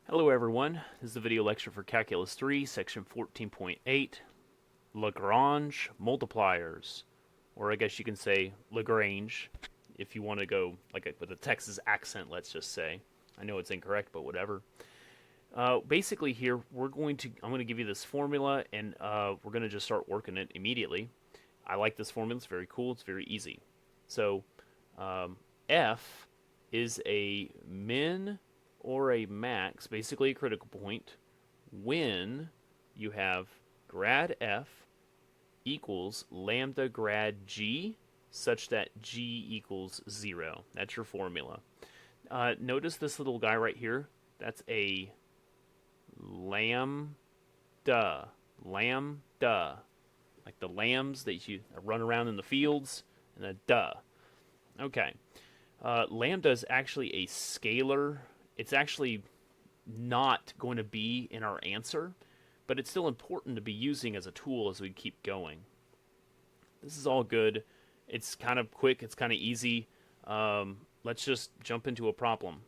Hello everyone, this is a video lecture for Calculus 3, section 14.8, Lagrange Multipliers, or I guess you can say Lagrange, if you want to go with a Texas accent, let's just say. I know it's incorrect, but whatever. Basically here, I'm going to give you this formula, and we're going to just start working it immediately. I like this formula, it's very cool, it's very easy. So, F is a min or a max, basically a critical point, when you have grad f equals lambda grad g such that g equals 0. That's your formula. Notice this little guy right here. That's a lambda. Lambda. Like the lambs that you run around in the fields, and a duh. Okay. Lambda is actually a scalar. It's actually not going to be in our answer, but it's still important to be using as a tool as we keep going. This is all good. It's kind of quick. It's kind of easy. Let's just jump into a problem.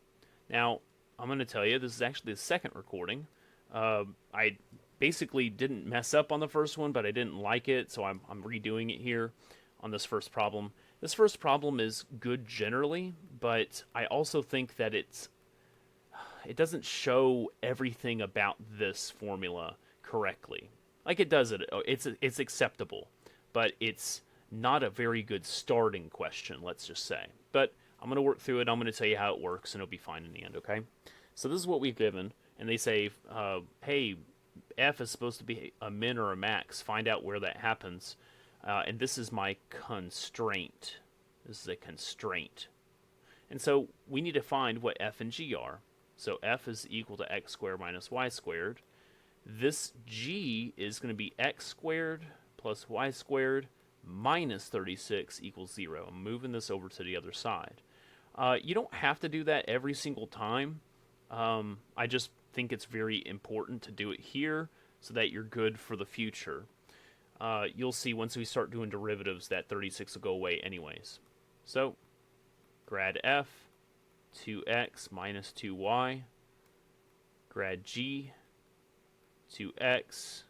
Now, I'm going to tell you, this is actually the second recording. I basically didn't mess up on the first one, but I didn't like it, so I'm redoing it here on this first problem. This first problem is good generally, but I also think that it doesn't show everything about this formula correctly. Like it does it's acceptable, but it's not a very good starting question, let's just say. But I'm going to work through it. I'm going to tell you how it works, and it'll be fine in the end, okay? So this is what we've given, and they say, hey, f is supposed to be a min or a max. Find out where that happens. And this is my constraint. This is a constraint. And so we need to find what f and g are. So f is equal to x squared minus y squared. This g is going to be x squared plus y squared minus 36 equals 0. I'm moving this over to the other side. You don't have to do that every single time. I just think it's very important to do it here so that you're good for the future. You'll see once we start doing derivatives that 36 will go away anyways. So, grad f, 2x minus 2y, grad g, 2x,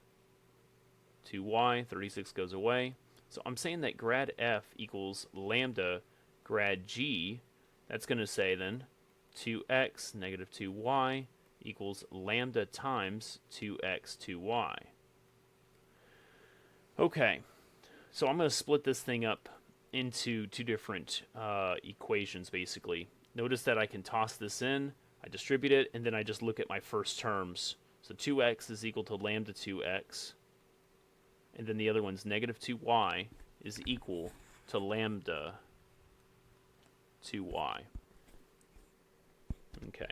2y, 36 goes away. So I'm saying that grad f equals lambda grad g. That's going to say then 2x negative 2y equals lambda times 2x 2y. Okay, so I'm going to split this thing up into two different equations basically. Notice that I can toss this in, I distribute it, and then I just look at my first terms. So 2x is equal to lambda 2x, and then the other one's negative 2y is equal to lambda 2y. Okay.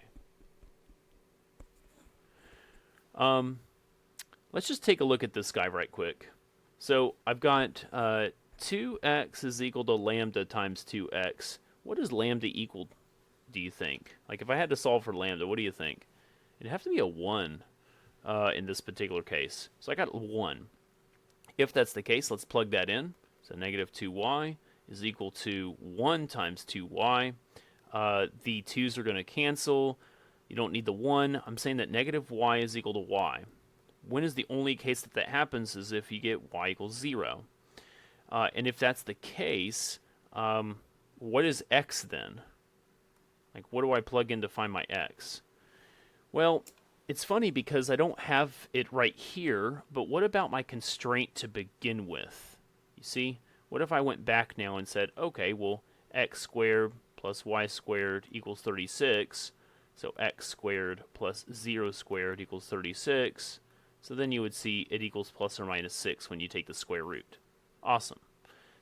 Let's just take a look at this guy right quick. So I've got 2x is equal to lambda times 2x. What does lambda equal, do you think? Like if I had to solve for lambda, what do you think? It'd have to be a 1 in this particular case. So I got 1. If that's the case, let's plug that in. So negative 2y is equal to 1 times 2y. The 2's are going to cancel. You don't need the 1. I'm saying that negative y is equal to y. When is the only case that that happens is if you get y equals 0. And if that's the case, what is x then? Like, what do I plug in to find my x? Well, it's funny because I don't have it right here, but what about my constraint to begin with? You see? What if I went back now and said, okay, well, x squared plus y squared equals 36, so x squared plus 0 squared equals 36, so then you would see it equals plus or minus 6 when you take the square root. Awesome.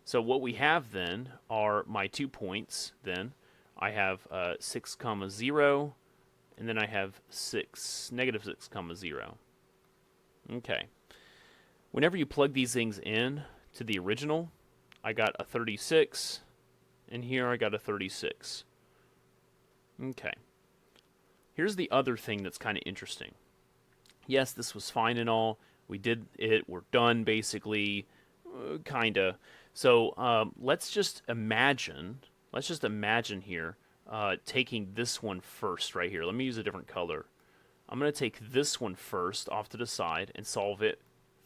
So what we have then are my 2 points then. I have 6, 0, and then I have negative 6, 0. Okay. Whenever you plug these things in to the original, I got a 36, and here I got a 36. Okay. Here's the other thing that's kind of interesting. Yes, this was fine and all. We did it. We're done, basically. Kinda. So let's just imagine here taking this one first right here. Let me use a different color. I'm going to take this one first off to the side and solve it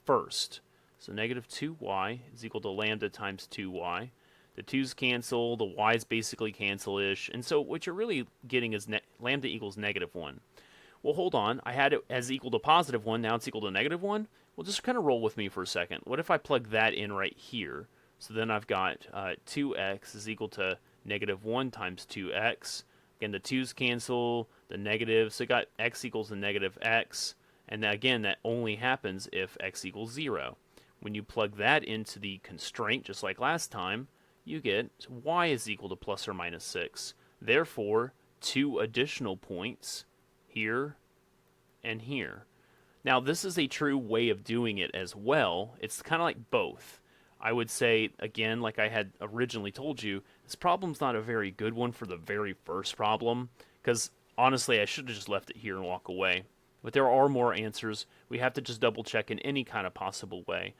first. So negative 2y is equal to lambda times 2y. The 2's cancel, the y's basically cancel-ish, and so what you're really getting is lambda equals negative 1. Well, hold on, I had it as equal to positive 1, now it's equal to negative 1? Well, just kind of roll with me for a second. What if I plug that in right here? So then I've got 2x is equal to negative 1 times 2x. Again, the 2's cancel, the negatives, so I got x equals to negative x, and again, that only happens if x equals 0. When you plug that into the constraint, just like last time, you get y is equal to plus or minus 6. Therefore, 2 additional points here and here. Now, this is a true way of doing it as well. It's kind of like both. I would say, again, like I had originally told you, this problem's not a very good one for the very first problem, because honestly, I should have just left it here and walk away. But there are more answers. We have to just double check in any kind of possible way.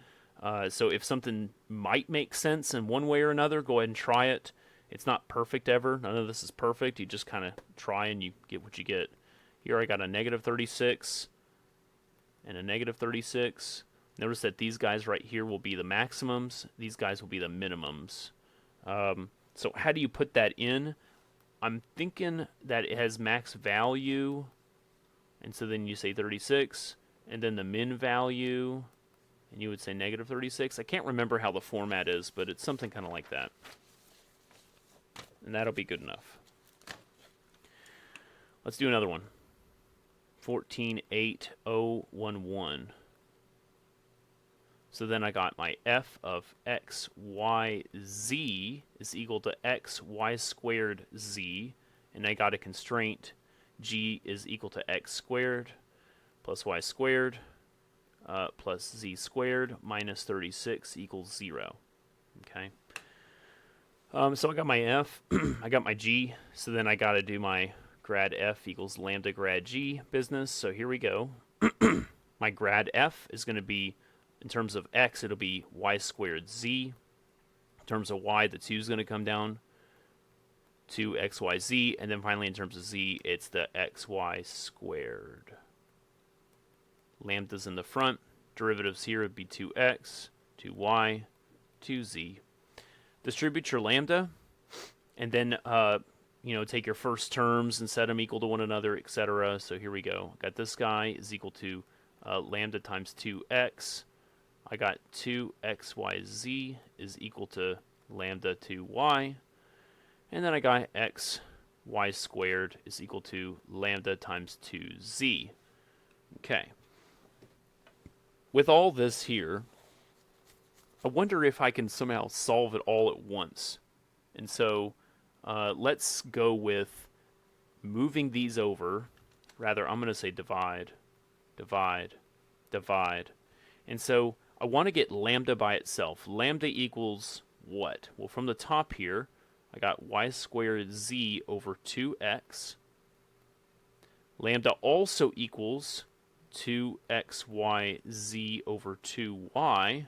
So if something might make sense in one way or another, go ahead and try it. It's not perfect ever. None of this is perfect. You just kind of try and you get what you get. Here I got a negative 36 and a negative 36. Notice that these guys right here will be the maximums. These guys will be the minimums. So how do you put that in? I'm thinking that it has max value. And so then you say 36. And then the min value. And you would say negative 36. I can't remember how the format is, but it's something kind of like that. And that'll be good enough. Let's do another one. 148011. So then I got my f of x, y, z is equal to x, y squared, z. And I got a constraint, g is equal to x squared plus y squared plus z squared minus 36 equals 0. Okay. So I got my f, I got my g, so then I got to do my grad f equals lambda grad g business. So here we go. My grad f is going to be, in terms of x, it'll be y squared z. In terms of y, the 2 is going to come down to xyz. And then finally, in terms of z, it's the xy squared. Lambda's in the front. Derivatives here would be 2x, 2y, 2z. Distribute your lambda, and then take your first terms and set them equal to one another, etc. So here we go. Got this guy is equal to lambda times 2x. I got 2xyz is equal to lambda 2y. And then I got x y squared is equal to lambda times 2z. Okay. With all this here, I wonder if I can somehow solve it all at once. And so let's go with moving these over. Rather, I'm going to say divide, divide, divide. And so I want to get lambda by itself. Lambda equals what? Well, from the top here, I got y squared z over 2x. Lambda also equals 2xyz over 2y.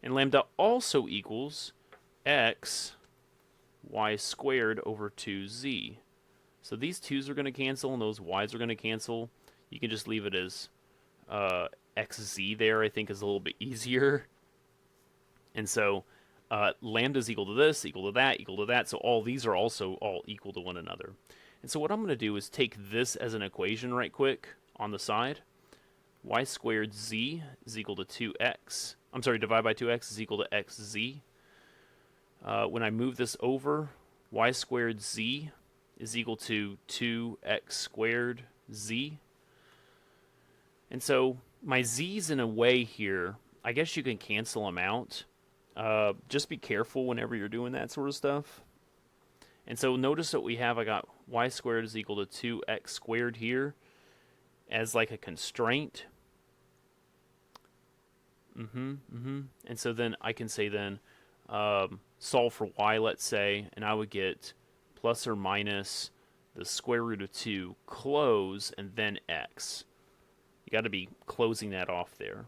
And lambda also equals x y squared over 2z. So these 2's are going to cancel and those y's are going to cancel. You can just leave it as xz there, I think is a little bit easier. And so lambda is equal to this, equal to that, equal to that. So all these are also all equal to one another. And so what I'm going to do is take this as an equation right quick on the side. Y squared z is equal to 2x. I'm sorry, divide by 2x is equal to xz. When I move this over, y squared z is equal to 2x squared z. And so my z's in a way here, I guess you can cancel them out. Just be careful whenever you're doing that sort of stuff. And so notice that we have, I got y squared is equal to 2x squared here as like a constraint. And so then I can say then solve for y, let's say, and I would get plus or minus the square root of 2 close and then x. You got to be closing that off there.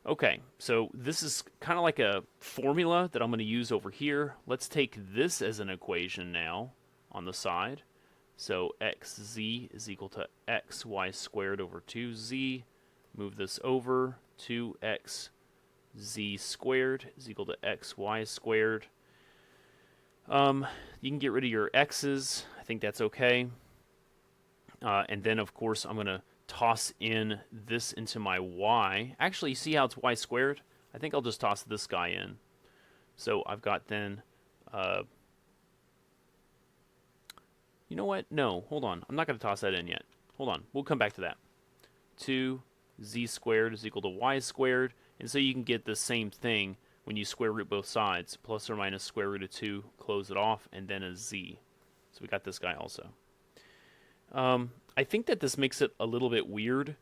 Okay, so this is kind of like a formula that I'm going to use over here. Let's take this as an equation now on the side. So xz is equal to xy squared over 2z. Move this over. 2xz squared is equal to xy squared. You can get rid of your x's. I think that's okay. And then, of course, I'm going to toss in this into my y. Actually, you see how it's y squared? I think I'll just toss this guy in. So I've got then... you know what? No, hold on. I'm not going to toss that in yet. Hold on. We'll come back to that. 2z squared is equal to y squared. And so you can get the same thing when you square root both sides. Plus or minus square root of 2, close it off, and then a z. So we got this guy also. I think that this makes it a little bit weird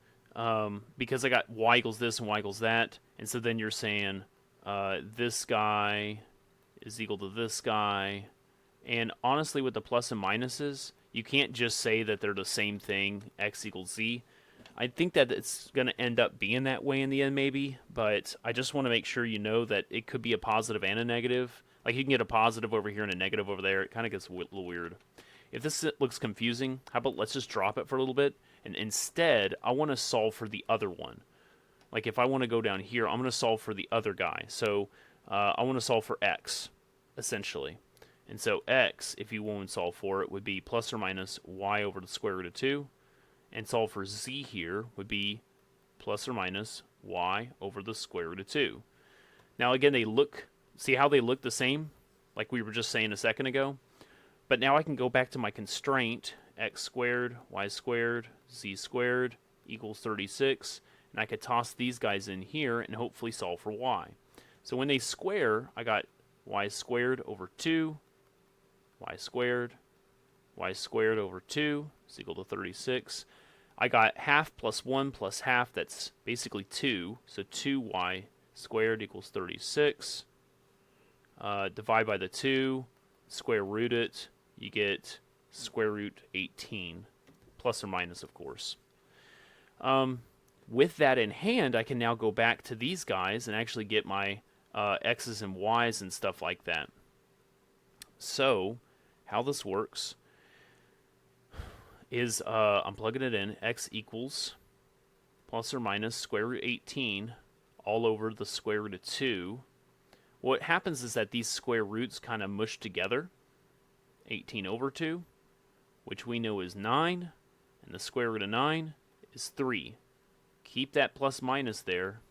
because I got y equals this and y equals that. And so then you're saying this guy is equal to this guy. And honestly, with the plus and minuses, you can't just say that they're the same thing, x equals z. I think that it's going to end up being that way in the end, maybe. But I just want to make sure you know that it could be a positive and a negative. Like you can get a positive over here and a negative over there. It kind of gets a little weird. If this looks confusing, how about let's just drop it for a little bit. And instead, I want to solve for the other one. Like if I want to go down here, I'm going to solve for the other guy. So I want to solve for x, essentially. And so x, if you want to solve for it, would be plus or minus y over the square root of 2. And solve for z here would be plus or minus y over the square root of 2. Now again, see how they look the same? Like we were just saying a second ago? But now I can go back to my constraint, x squared, y squared, z squared equals 36. And I could toss these guys in here and hopefully solve for y. So when they square, I got y squared over 2, y squared over 2 is equal to 36. I got half plus 1 plus half, that's basically 2. So 2y squared equals 36. Divide by the 2, square root it, you get square root 18, plus or minus, of course. With that in hand, I can now go back to these guys and actually get my x's and y's and stuff like that. So, how this works is I'm plugging it in, x equals plus or minus square root 18 all over the square root of 2. What happens is that these square roots kind of mush together. 18 over 2, which we know is 9, and the square root of 9 is 3. Keep that plus minus there,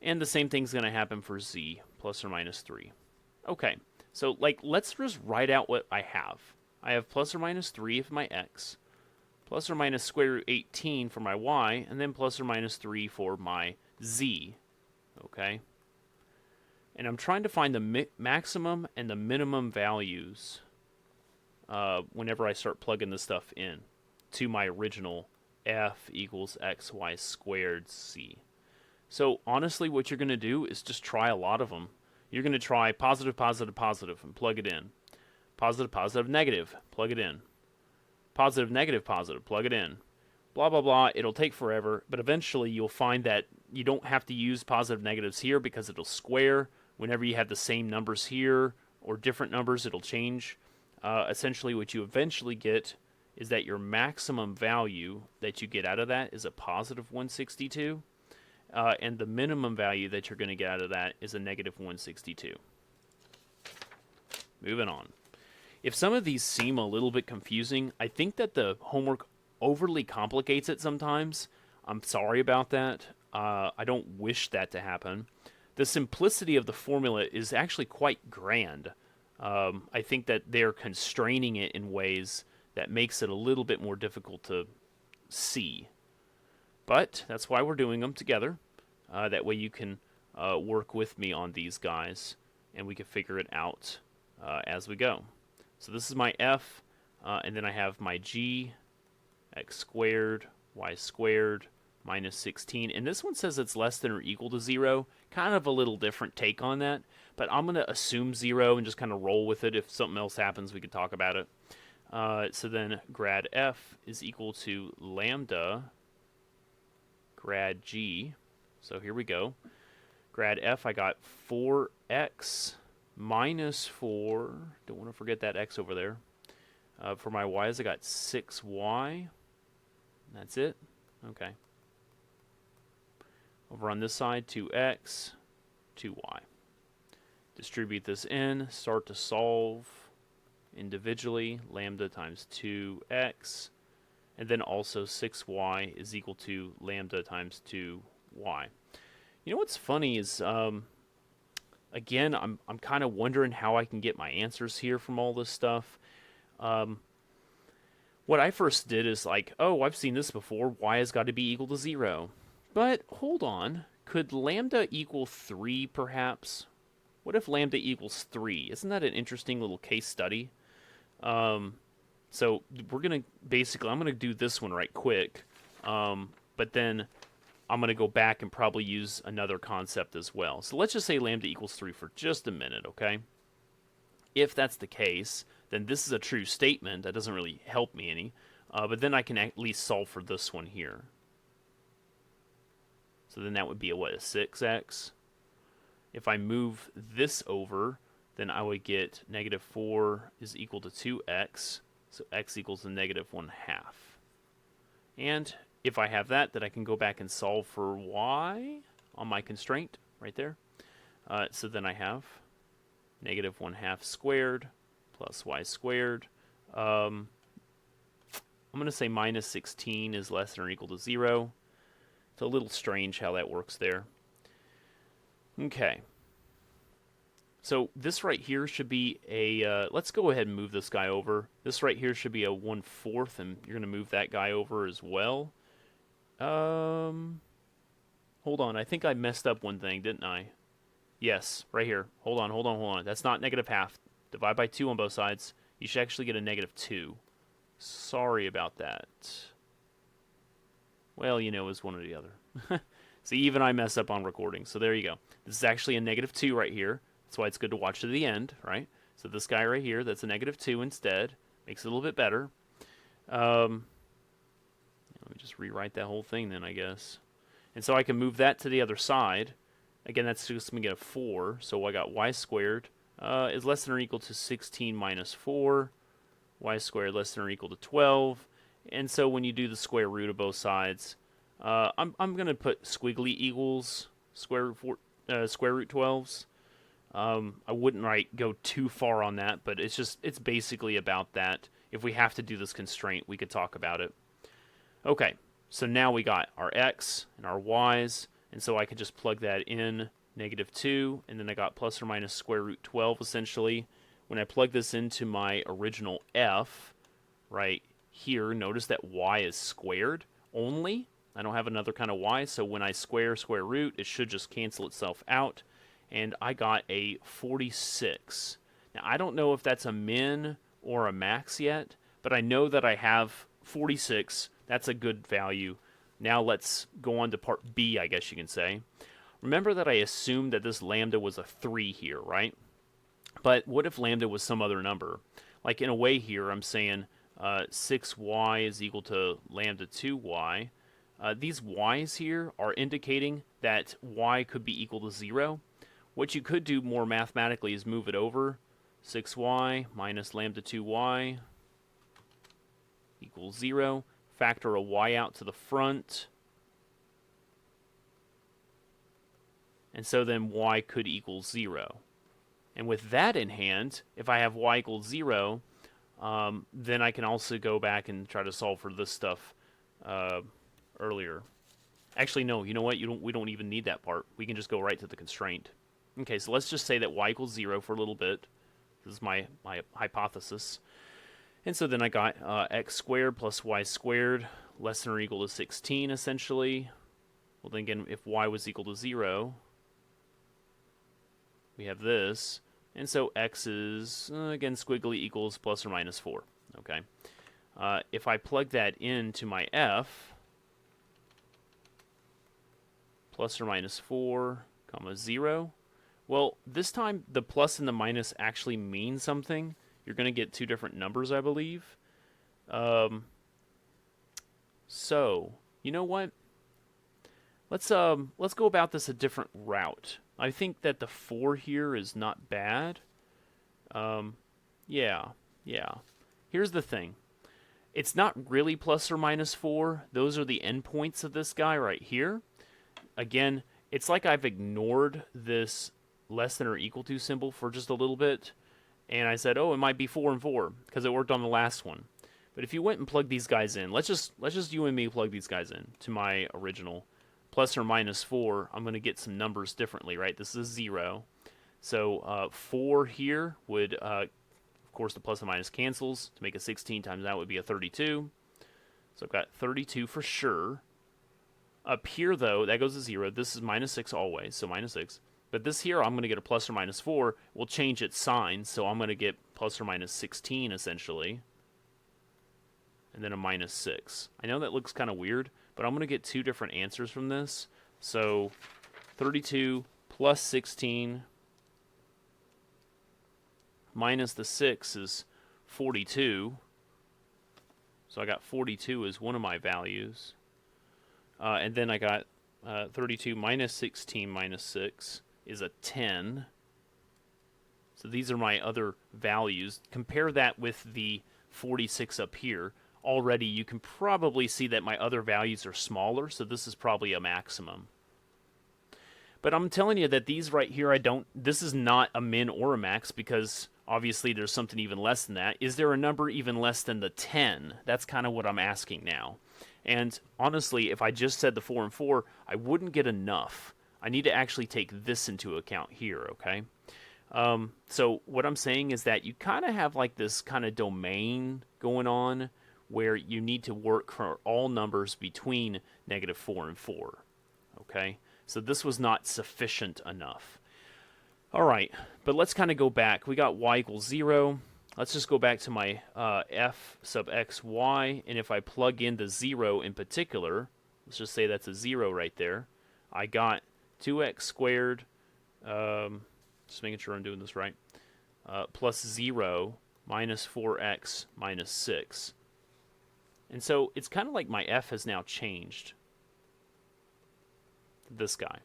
and the same thing's going to happen for z, plus or minus 3. Okay, so let's just write out what I have. I have plus or minus 3 for my x, plus or minus square root 18 for my y, and then plus or minus 3 for my z. Okay? And I'm trying to find the maximum and the minimum values whenever I start plugging this stuff in to my original f equals xy squared z. So honestly, what you're going to do is just try a lot of them. You're going to try positive, positive, positive, and plug it in. Positive, positive, negative, plug it in. Positive, negative, positive, plug it in. Blah, blah, blah. It'll take forever, but eventually you'll find that you don't have to use positive negatives here because it'll square. Whenever you have the same numbers here or different numbers, it'll change. Essentially, what you eventually get is that your maximum value that you get out of that is a positive 162. And the minimum value that you're going to get out of that is a negative 162. Moving on. If some of these seem a little bit confusing, I think that the homework overly complicates it sometimes. I'm sorry about that. I don't wish that to happen. The simplicity of the formula is actually quite grand. I think that they're constraining it in ways that makes it a little bit more difficult to see. But that's why we're doing them together. That way you can work with me on these guys, and we can figure it out as we go. So this is my f, and then I have my g, x squared, y squared, minus 16. And this one says it's less than or equal to 0. Kind of a little different take on that. But I'm going to assume 0 and just kind of roll with it. If something else happens, we could talk about it. So then grad f is equal to lambda grad g. So here we go. Grad f, I got 4x minus 4. Don't want to forget that x over there. For my y's, I got 6y. That's it. Okay. Over on this side, 2x, 2y. Distribute this in, start to solve individually. Lambda times 2x. And then also 6y is equal to lambda times 2y. You know what's funny is, again, I'm kind of wondering how I can get my answers here from all this stuff. What I first did is like, oh, I've seen this before. Y has got to be equal to 0. But hold on. Could lambda equal 3 perhaps? What if lambda equals 3? Isn't that an interesting little case study? So we're going to basically, I'm going to do this one right quick. But then I'm going to go back and probably use another concept as well. So let's just say lambda equals 3 for just a minute, okay? If that's the case, then this is a true statement. That doesn't really help me any. But then I can at least solve for this one here. So then that would be a 6x. If I move this over, then I would get negative 4 is equal to 2x. So x equals a negative 1/2. And if I have that, then I can go back and solve for y on my constraint right there. So then I have negative 1/2 squared plus y squared. I'm going to say minus 16 is less than or equal to 0. It's a little strange how that works there. Okay. So this right here should be a, let's go ahead and move this guy over. This right here should be a 1/4, and you're going to move that guy over as well. Hold on, I think I messed up one thing, didn't I? Yes, right here. Hold on. That's not negative half. Divide by 2 on both sides. You should actually get a negative 2. Sorry about that. Well, you know, it's one or the other. See, even I mess up on recording, so there you go. This is actually a negative 2 right here. That's why it's good to watch to the end, right? So this guy right here, that's a negative 2 instead. Makes it a little bit better. Let me just rewrite that whole thing then, I guess. And so I can move that to the other side. Again, that's just going to get a 4. So I got y squared is less than or equal to 16 minus 4. Y squared less than or equal to 12. And so when you do the square root of both sides, I'm going to put squiggly equals square root 12s. I wouldn't go too far on that, but it's basically about that. If we have to do this constraint, we could talk about it. Okay, so now we got our x and our y's, and so I could just plug that in, negative 2, and then I got plus or minus square root 12 essentially. When I plug this into my original f, right here, notice that y is squared only. I don't have another kind of y, so when I square root, it should just cancel itself out. And I got a 46. Now, I don't know if that's a min or a max yet, but I know that I have 46. That's a good value. Now let's go on to part B, I guess you can say. Remember that I assumed that this lambda was a 3 here, right? But what if lambda was some other number? Like in a way here, I'm saying 6y is equal to lambda 2y. These y's here are indicating that y could be equal to 0. What you could do more mathematically is move it over. 6y minus lambda 2y equals 0. Factor a y out to the front. And so then y could equal 0. And with that in hand, if I have y equals 0, then I can also go back and try to solve for this stuff earlier. Actually, no, you know what? We don't even need that part. We can just go right to the constraint. Okay, so let's just say that y equals 0 for a little bit. This is my hypothesis. And so then I got x squared plus y squared less than or equal to 16, essentially. Well, then again, if y was equal to 0, we have this. And so x is, again, squiggly equals plus or minus 4. Okay. If I plug that into my f, plus or minus 4, comma 0, well, this time the plus and the minus actually mean something. You're going to get two different numbers, I believe. So, you know what? Let's go about this a different route. I think that the 4 here is not bad. Yeah. here's the thing. It's not really plus or minus 4. Those are the endpoints of this guy right here. Again, it's like I've ignored this less than or equal to symbol for just a little bit. And I said, oh, it might be 4 and 4 because it worked on the last one. But if you went and plugged these guys in, let's just you and me plug these guys in to my original plus or minus 4. I'm going to get some numbers differently, right? This is 0. So 4 here would, of course, the plus and minus cancels. To make a 16 times that would be a 32. So I've got 32 for sure. Up here, though, that goes to 0. This is minus 6 always, so minus 6. But this here, I'm going to get a plus or minus 4. We'll change its sign, so I'm going to get plus or minus 16, essentially. And then a minus 6. I know that looks kind of weird, but I'm going to get two different answers from this. So 32 plus 16 minus the 6 is 42. So I got 42 as one of my values. And then I got 32 minus 16 minus 6 is a 10. So these are my other values. Compare that with the 46 up here. Already you can probably see that my other values are smaller, so this is probably a maximum. But I'm telling you that these right here, this is not a min or a max because obviously there's something even less than that. Is there a number even less than the 10? That's kind of what I'm asking now. And honestly, if I just said the 4 and 4, I wouldn't get enough. I need to actually take this into account here, okay? So what I'm saying is that you kind of have like this kind of domain going on where you need to work for all numbers between negative 4 and 4, okay? So this was not sufficient enough. All right, but let's kind of go back. We got y equals 0. Let's just go back to my f sub xy, and if I plug in the 0 in particular, let's just say that's a 0 right there, I got 2x squared, just making sure I'm doing this right, plus 0 minus 4x minus 6. And so it's kind of like my f has now changed. This guy.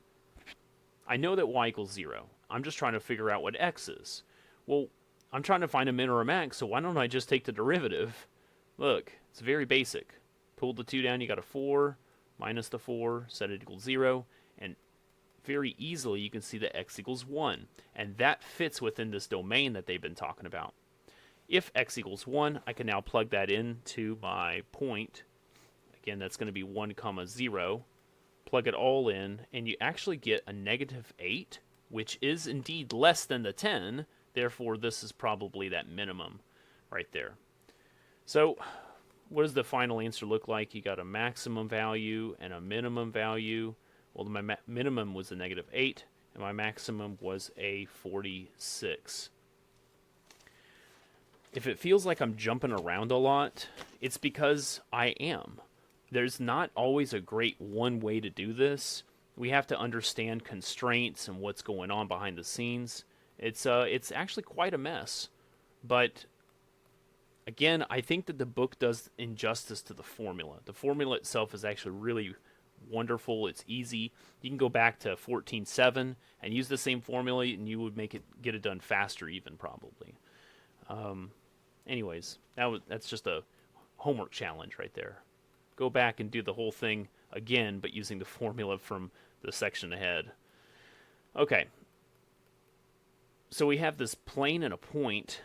I know that y equals 0. I'm just trying to figure out what x is. Well, I'm trying to find a min or a max, so why don't I just take the derivative? Look, it's very basic. Pull the 2 down, you got a 4, minus the 4, set it equals 0, and very easily you can see that x equals 1. And that fits within this domain that they've been talking about. If x equals 1, I can now plug that into my point. Again, that's going to be 1, 0. Plug it all in, and you actually get a negative 8, which is indeed less than the 10. Therefore, this is probably that minimum right there. So, what does the final answer look like? You got a maximum value and a minimum value. Well, my minimum was a negative 8, and my maximum was a 46. If it feels like I'm jumping around a lot, it's because I am. There's not always a great one way to do this. We have to understand constraints and what's going on behind the scenes. It's actually quite a mess. But again, I think that the book does injustice to the formula. The formula itself is actually really wonderful. It's easy. You can go back to 14.7 and use the same formula, and you would get it done faster even, probably. Anyways, that's just a homework challenge right there. Go back and do the whole thing again, but using the formula from the section ahead. Okay. So we have this plane and a point.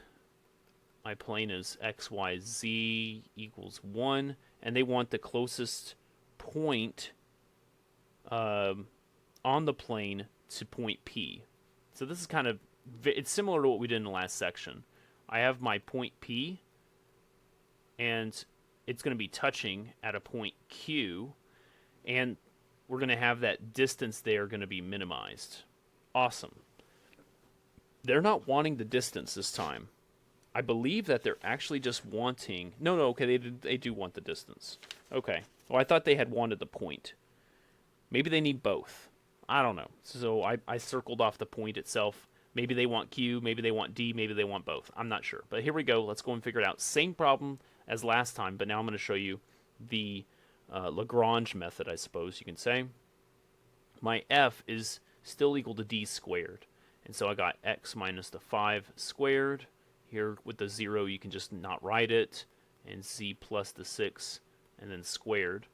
My plane is x, y, z equals 1, and they want the closest point on the plane to point P. So this is kind of, it's similar to what we did in the last section. I have my point P, and it's going to be touching at a point Q, and we're going to have that distance there going to be minimized. Awesome. They're not wanting the distance this time. I believe that they're actually just wanting... No, okay, they do want the distance. Okay. Well, I thought they had wanted the point. Maybe they need both. I don't know. So I circled off the point itself. Maybe they want Q, maybe they want D, maybe they want both. I'm not sure. But here we go. Let's go and figure it out. Same problem as last time, but now I'm going to show you the Lagrange method, I suppose you can say. My f is still equal to d squared. And so I got x minus the 5 squared Here with the 0, you can just not write it, and z plus the 6, and then squared.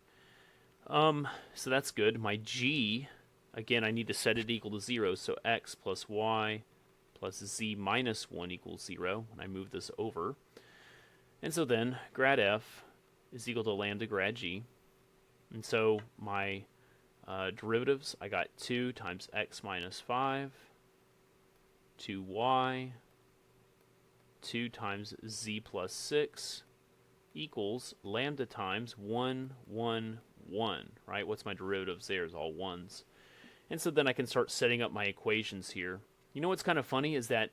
So that's good. My g, again, I need to set it equal to 0, so x plus y plus z minus 1 equals 0 when I move this over. And so then grad f is equal to lambda grad g. And so my derivatives, I got 2 times x minus 5, 2y, 2 times z plus 6 equals lambda times 1, 1, 1, right? What's my derivatives there is all 1s. And so then I can start setting up my equations here. You know what's kind of funny is that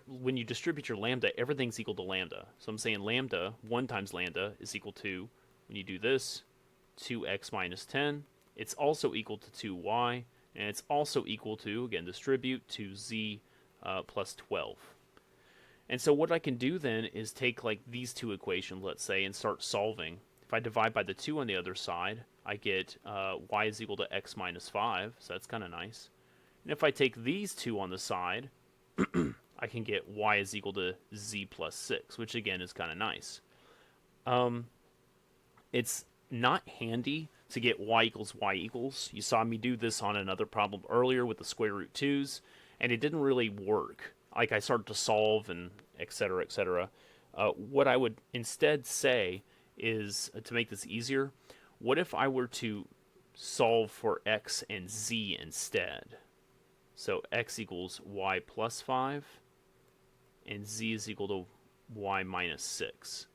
when you distribute your lambda, everything's equal to lambda. So I'm saying lambda, 1 times lambda, is equal to, when you do this, 2x minus 10. It's also equal to 2y, and it's also equal to, again, distribute to z plus 12. And so what I can do then is take like these two equations, let's say, and start solving. If I divide by the 2 on the other side, I get y is equal to x minus 5, so that's kind of nice. And if I take these two on the side, I can get y is equal to z plus 6, which again is kind of nice. It's not handy to get y equals y equals. You saw me do this on another problem earlier with the square root 2's, and it didn't really work. Like I started to solve and et cetera, et cetera. What I would instead say is, to make this easier, what if I were to solve for x and z instead? So x equals y plus 5, and z is equal to y minus 6.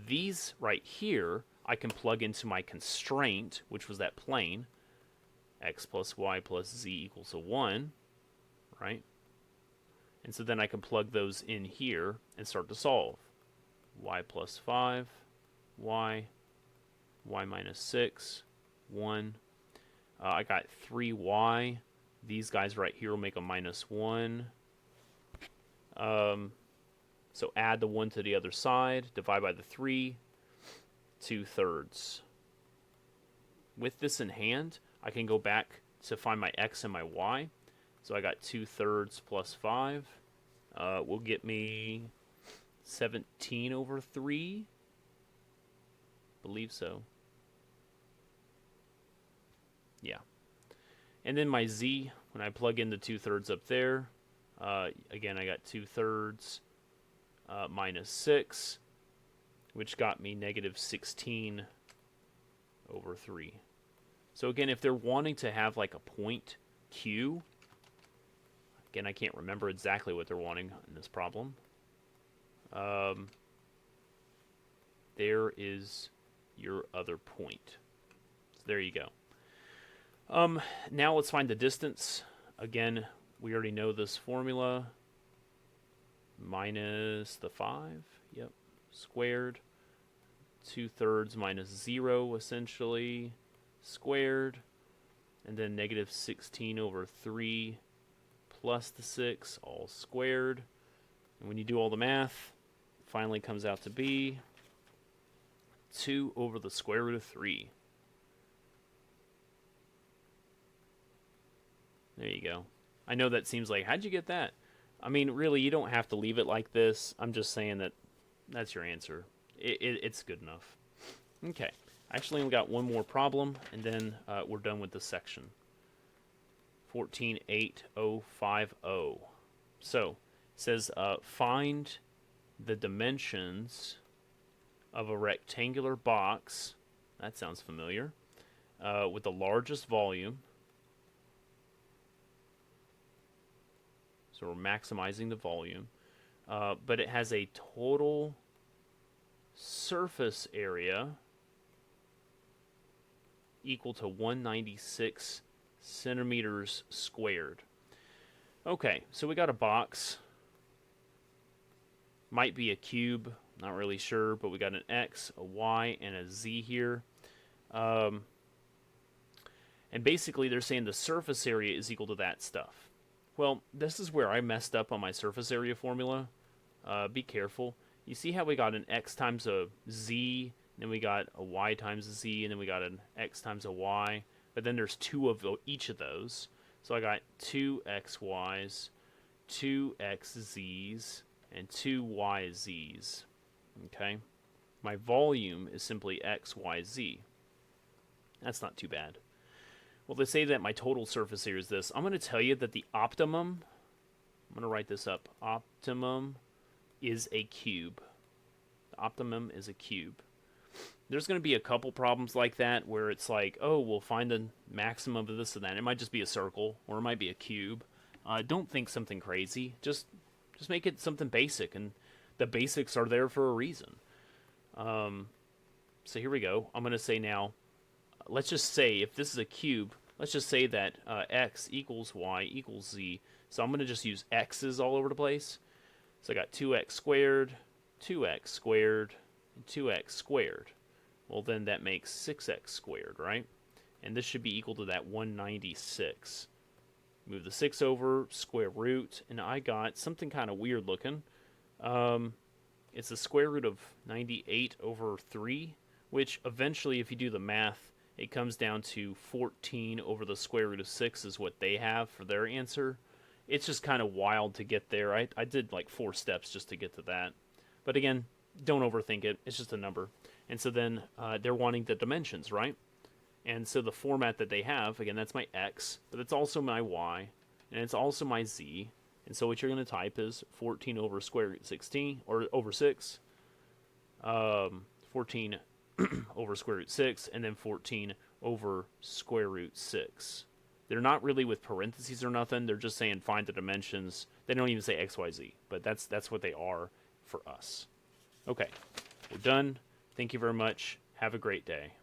These right here, I can plug into my constraint, which was that plane, x plus y plus z equals a 1, right? And so then I can plug those in here and start to solve. Y plus 5, y minus 6, 1. I got 3y. These guys right here will make a minus 1. So add the 1 to the other side, divide by the 3, 2/3. With this in hand, I can go back to find my x and my y. So I got 2/3 plus 5 will get me 17 over 3. Believe so. Yeah. And then my z, when I plug in the 2/3 up there, again I got 2/3 minus 6, which got me negative 16 over 3. So again, if they're wanting to have like a point q, again, I can't remember exactly what they're wanting in this problem. There is your other point. So there you go. Now let's find the distance. Again, we already know this formula. Minus the 5, yep, squared. 2/3 minus 0, essentially, squared. And then negative 16 over 3 plus the 6, all squared. And when you do all the math, it finally comes out to be 2 over the square root of 3. There you go. I know that seems like, how'd you get that? I mean, really, you don't have to leave it like this. I'm just saying that that's your answer. It's good enough. Okay. Actually, we've got one more problem, and then we're done with this section. 148050. So, it says, find the dimensions of a rectangular box. That sounds familiar. With the largest volume. So we're maximizing the volume. But it has a total surface area equal to 196 centimeters squared. Okay, so we got a box. Might be a cube, not really sure, but we got an X, a Y, and a Z here. And basically they're saying the surface area is equal to that stuff. Well, this is where I messed up on my surface area formula. Be careful. You see how we got an x times a z, then we got a y times a z, and then we got an x times a y. But then there's 2 of each of those. So I got 2 xy's, 2 xz's, and 2 yz's. Okay? My volume is simply x, y, z. That's not too bad. Well, they say that my total surface area is this. I'm going to tell you that the optimum, I'm going to write this up, optimum is a cube. The optimum is a cube. There's going to be a couple problems like that where it's like, oh, we'll find the maximum of this and that. It might just be a circle, or it might be a cube. Don't think something crazy. Just make it something basic, and the basics are there for a reason. So here we go. I'm going to say now, let's just say, if this is a cube, let's just say that x equals y equals z. So I'm going to just use x's all over the place. So I got 2x squared, 2x squared, and 2x squared. Well, then that makes 6x squared, right? And this should be equal to that 196. Move the 6 over, square root, and I got something kind of weird looking. It's the square root of 98 over 3, which eventually, if you do the math, it comes down to 14 over the square root of 6 is what they have for their answer. It's just kind of wild to get there. I did like 4 steps just to get to that. But again, don't overthink it. It's just a number. And so then they're wanting the dimensions, right? And so the format that they have, again, that's my x, but it's also my y, and it's also my z. And so what you're going to type is 14 over square root 16, or over 6. 14 over square root 6, and then 14 over square root 6. They're not really with parentheses or nothing. They're just saying find the dimensions. They don't even say x, y, z, but that's what they are for us. Okay, we're done. Thank you very much. Have a great day.